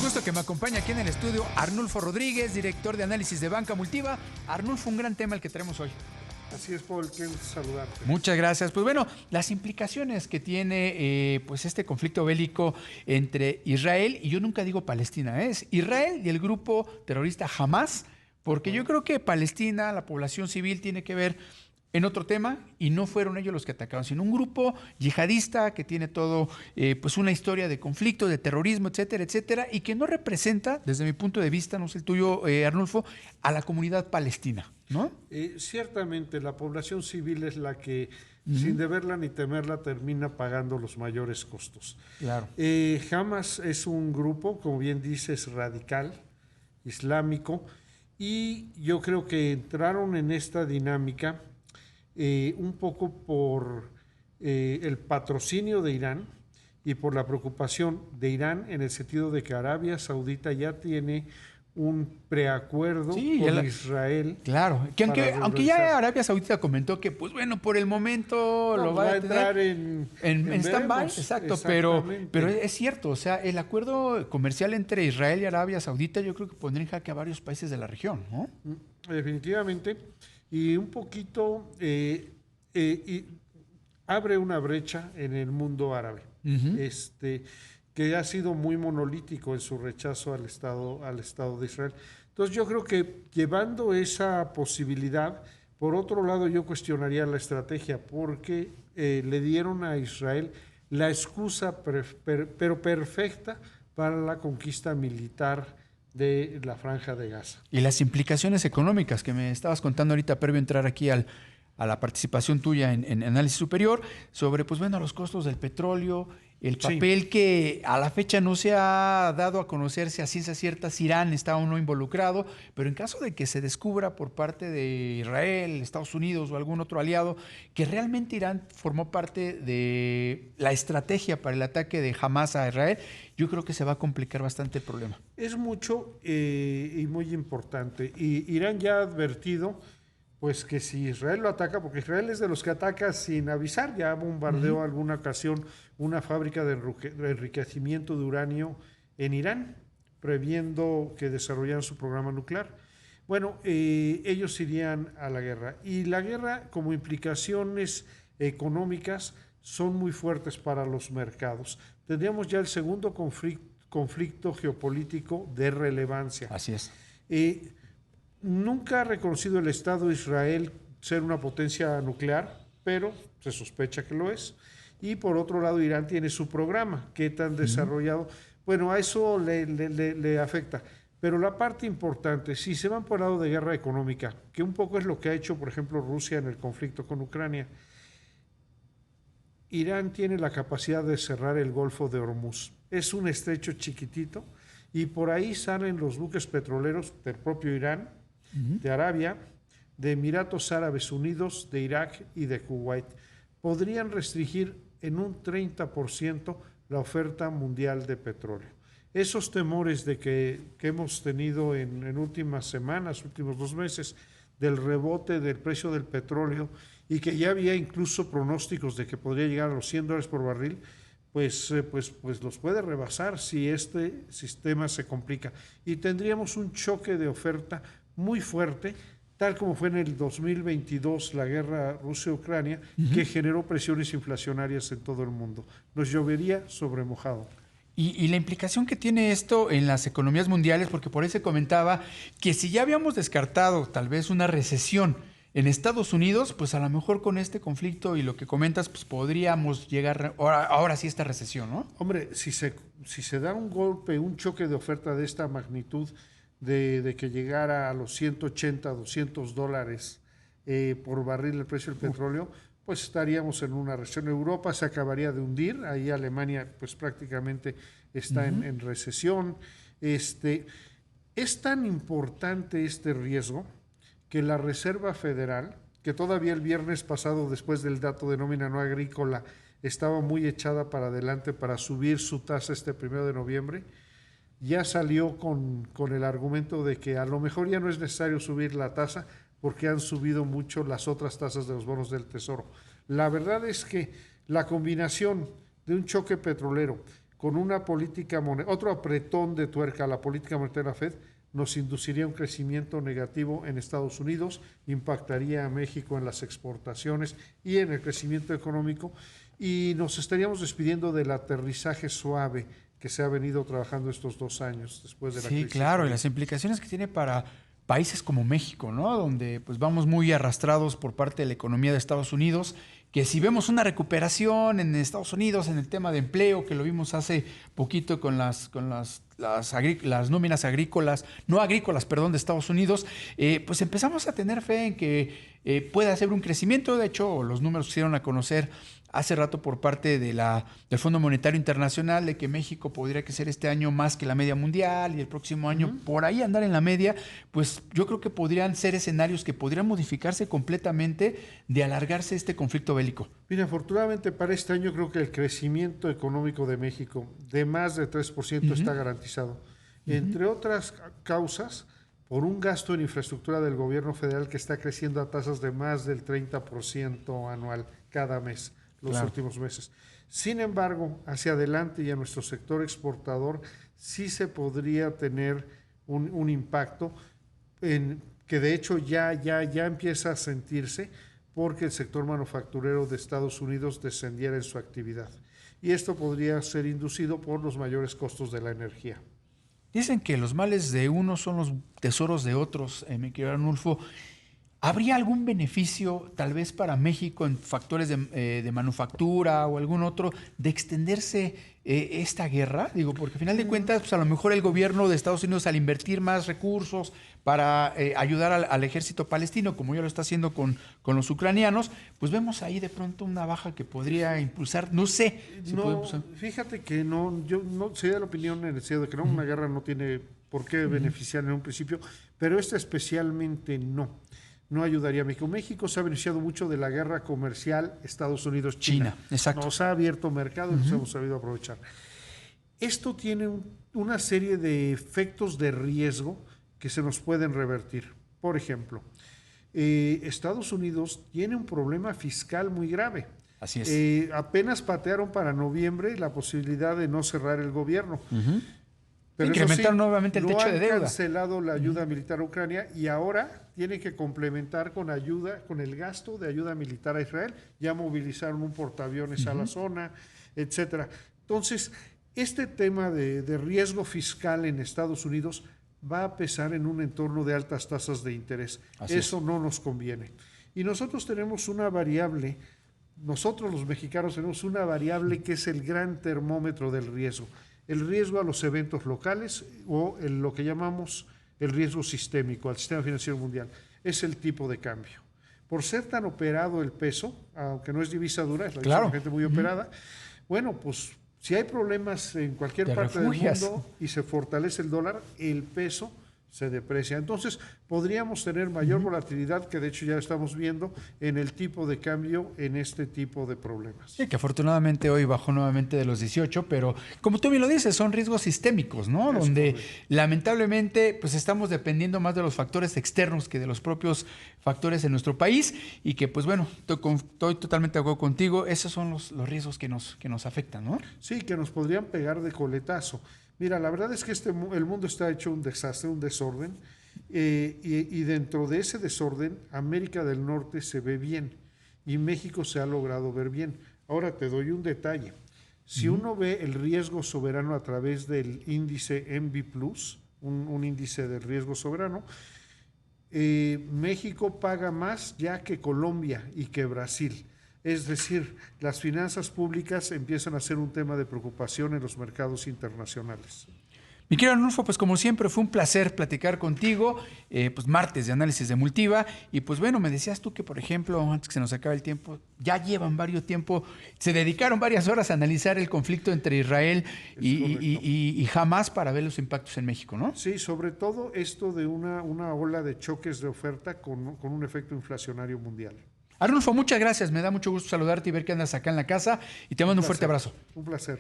gusto que me acompañe aquí en el estudio Arnulfo Rodríguez, director de análisis de Banca Multiva. Arnulfo, un gran tema el que tenemos hoy. Así es, Paul, qué saludarte. Muchas gracias. Pues bueno, las implicaciones que tiene pues este conflicto bélico entre Israel, y yo nunca digo Palestina, es Israel y el grupo terrorista Hamas, porque yo creo que Palestina, la población civil, tiene que ver en otro tema, y no fueron ellos los que atacaron, sino un grupo yihadista que tiene todo, pues una historia de conflicto, de terrorismo, etcétera, etcétera, y que no representa, desde mi punto de vista, no sé el tuyo, Arnulfo, a la comunidad palestina, ¿no? Ciertamente, la población civil es la que, sin deberla ni temerla, termina pagando los mayores costos. Claro. Hamas es un grupo, como bien dices, radical, islámico, y yo creo que entraron en esta dinámica un poco por el patrocinio de Irán y por la preocupación de Irán en el sentido de que Arabia Saudita ya tiene un preacuerdo con Israel. Claro, que aunque ya Arabia Saudita comentó que, pues bueno, por el momento lo va a entrar en stand-by, exacto, pero es cierto, o sea, el acuerdo comercial entre Israel y Arabia Saudita yo creo que pondría en jaque a varios países de la región, ¿no? Definitivamente, y un poquito abre una brecha en el mundo árabe, que ha sido muy monolítico en su rechazo al Estado de Israel. Entonces yo creo que llevando esa posibilidad, por otro lado yo cuestionaría la estrategia, porque le dieron a Israel la excusa pero perfecta para la conquista militar de la Franja de Gaza. Y las implicaciones económicas que me estabas contando ahorita previo a entrar aquí a la participación tuya en análisis superior, sobre, pues bueno, los costos del petróleo, el papel que a la fecha no se ha dado a conocerse a ciencia cierta si Irán está o no involucrado, pero en caso de que se descubra por parte de Israel, Estados Unidos o algún otro aliado que realmente Irán formó parte de la estrategia para el ataque de Hamas a Israel, yo creo que se va a complicar bastante el problema. Es mucho y muy importante. Y Irán ya ha advertido pues que si Israel lo ataca, porque Israel es de los que ataca sin avisar, ya bombardeó alguna ocasión una fábrica de enriquecimiento de uranio en Irán, previendo que desarrollaran su programa nuclear. Bueno, ellos irían a la guerra. Y la guerra, como implicaciones económicas, son muy fuertes para los mercados. Tendríamos ya el segundo conflicto geopolítico de relevancia. Así es. Nunca ha reconocido el Estado de Israel ser una potencia nuclear, pero se sospecha que lo es. Y por otro lado, Irán tiene su programa, ¿qué tan desarrollado? Bueno, a eso le afecta. Pero la parte importante, si se van por el lado de guerra económica, que un poco es lo que ha hecho, por ejemplo, Rusia en el conflicto con Ucrania, Irán tiene la capacidad de cerrar el Golfo de Hormuz. Es un estrecho chiquitito y por ahí salen los buques petroleros del propio Irán, de Arabia, de Emiratos Árabes Unidos, de Irak y de Kuwait. Podrían restringir en un 30% la oferta mundial de petróleo. Esos temores de que hemos tenido en últimas semanas, últimos 2 meses, del rebote del precio del petróleo y que ya había incluso pronósticos de que podría llegar a los $100 por barril, pues los puede rebasar si este sistema se complica. Y tendríamos un choque de oferta muy fuerte, tal como fue en el 2022 la guerra Rusia-Ucrania, que generó presiones inflacionarias en todo el mundo. Nos llovería sobre mojado. Y la implicación que tiene esto en las economías mundiales, porque por ahí se comentaba que si ya habíamos descartado tal vez una recesión en Estados Unidos, pues a lo mejor con este conflicto y lo que comentas, pues podríamos llegar ahora sí a esta recesión, ¿no? Hombre, si se da un golpe, un choque de oferta de esta magnitud, de que llegara a los 180, $200 por barril el precio del petróleo, pues estaríamos en una recesión. Europa se acabaría de hundir, ahí Alemania pues prácticamente está en recesión. Es tan importante este riesgo que la Reserva Federal, que todavía el viernes pasado, después del dato de nómina no agrícola, estaba muy echada para adelante para subir su tasa este 1 de noviembre, ya salió con el argumento de que a lo mejor ya no es necesario subir la tasa porque han subido mucho las otras tasas de los bonos del Tesoro. La verdad es que la combinación de un choque petrolero con una política monetaria, otro apretón de tuerca a la política monetaria de la Fed, nos induciría un crecimiento negativo en Estados Unidos, impactaría a México en las exportaciones y en el crecimiento económico, y nos estaríamos despidiendo del aterrizaje suave que se ha venido trabajando estos 2 años después de la crisis. Sí, claro, y las implicaciones que tiene para países como México, ¿no? Donde pues vamos muy arrastrados por parte de la economía de Estados Unidos, que si vemos una recuperación en Estados Unidos en el tema de empleo, que lo vimos hace poquito con las nóminas agrícolas, no agrícolas, perdón, de Estados Unidos, pues empezamos a tener fe en que pueda hacer un crecimiento. De hecho, los números se dieron a conocer hace rato por parte de del Fondo Monetario Internacional de que México podría crecer este año más que la media mundial y el próximo año por ahí andar en la media. Pues yo creo que podrían ser escenarios que podrían modificarse completamente de alargarse este conflicto bélico. Mira, afortunadamente para este año creo que el crecimiento económico de México de más de 3% está garantizado. Entre otras causas, por un gasto en infraestructura del gobierno federal que está creciendo a tasas de más del 30% anual cada mes, los últimos meses. Sin embargo, hacia adelante y a nuestro sector exportador sí se podría tener un impacto que de hecho ya empieza a sentirse, porque el sector manufacturero de Estados Unidos descendiera en su actividad. Y esto podría ser inducido por los mayores costos de la energía. Dicen que los males de unos son los tesoros de otros, mi querido Arnulfo. ¿Habría algún beneficio tal vez para México en factores de manufactura o algún otro de extenderse esta guerra? Digo, porque al final de cuentas, pues a lo mejor el gobierno de Estados Unidos, al invertir más recursos para ayudar al ejército palestino, como ya lo está haciendo con los ucranianos, pues vemos ahí de pronto una baja que podría impulsar, no sé. Si fíjate que yo no soy de la opinión en el sentido de que una guerra no tiene por qué beneficiar en un principio, pero esta especialmente no ayudaría a México. México se ha beneficiado mucho de la guerra comercial Estados Unidos-China. Exacto. Nos ha abierto mercado y nos hemos sabido aprovechar. Esto tiene una serie de efectos de riesgo que se nos pueden revertir. Por ejemplo, Estados Unidos tiene un problema fiscal muy grave. Así es. Apenas patearon para noviembre la posibilidad de no cerrar el gobierno. Pero incrementar nuevamente el techo de deuda. Han cancelado la ayuda militar a Ucrania y ahora tiene que complementar con el gasto de ayuda militar a Israel. Ya movilizaron un portaaviones a la zona, etcétera. Entonces, este tema de riesgo fiscal en Estados Unidos va a pesar en un entorno de altas tasas de interés. Eso no nos conviene. Y nosotros tenemos una variable, nosotros los mexicanos tenemos una variable que es el gran termómetro del riesgo. El riesgo a los eventos locales o lo que llamamos el riesgo sistémico al sistema financiero mundial. Es el tipo de cambio. Por ser tan operado el peso, aunque no es divisa dura, es la divisa de gente muy operada, bueno, pues si hay problemas en cualquier parte del mundo y se fortalece el dólar, el peso se deprecia. Entonces, podríamos tener mayor volatilidad, que de hecho ya estamos viendo en el tipo de cambio en este tipo de problemas. Sí, que afortunadamente hoy bajó nuevamente de los 18, pero como tú bien lo dices, son riesgos sistémicos, ¿no? Donde lamentablemente pues estamos dependiendo más de los factores externos que de los propios factores en nuestro país y que pues bueno, estoy totalmente de acuerdo contigo, esos son los riesgos que nos afectan, ¿no? Sí, que nos podrían pegar de coletazo. Mira, la verdad es que el mundo está hecho un desastre, un desorden, y dentro de ese desorden, América del Norte se ve bien y México se ha logrado ver bien. Ahora te doy un detalle. Si uno ve el riesgo soberano a través del índice MB+, un índice de riesgo soberano, México paga más ya que Colombia y que Brasil. Es decir, las finanzas públicas empiezan a ser un tema de preocupación en los mercados internacionales. Mi querido Arnulfo, pues como siempre fue un placer platicar contigo, pues martes de análisis de Multiva, y pues bueno, me decías tú que por ejemplo, antes que se nos acabe el tiempo, ya llevan varios tiempo, se dedicaron varias horas a analizar el conflicto entre Israel y Hamás para ver los impactos en México, ¿no? Sí, sobre todo esto de una ola de choques de oferta con un efecto inflacionario mundial. Arnulfo, muchas gracias. Me da mucho gusto saludarte y ver que andas acá en la casa y te mando un fuerte abrazo. Un placer.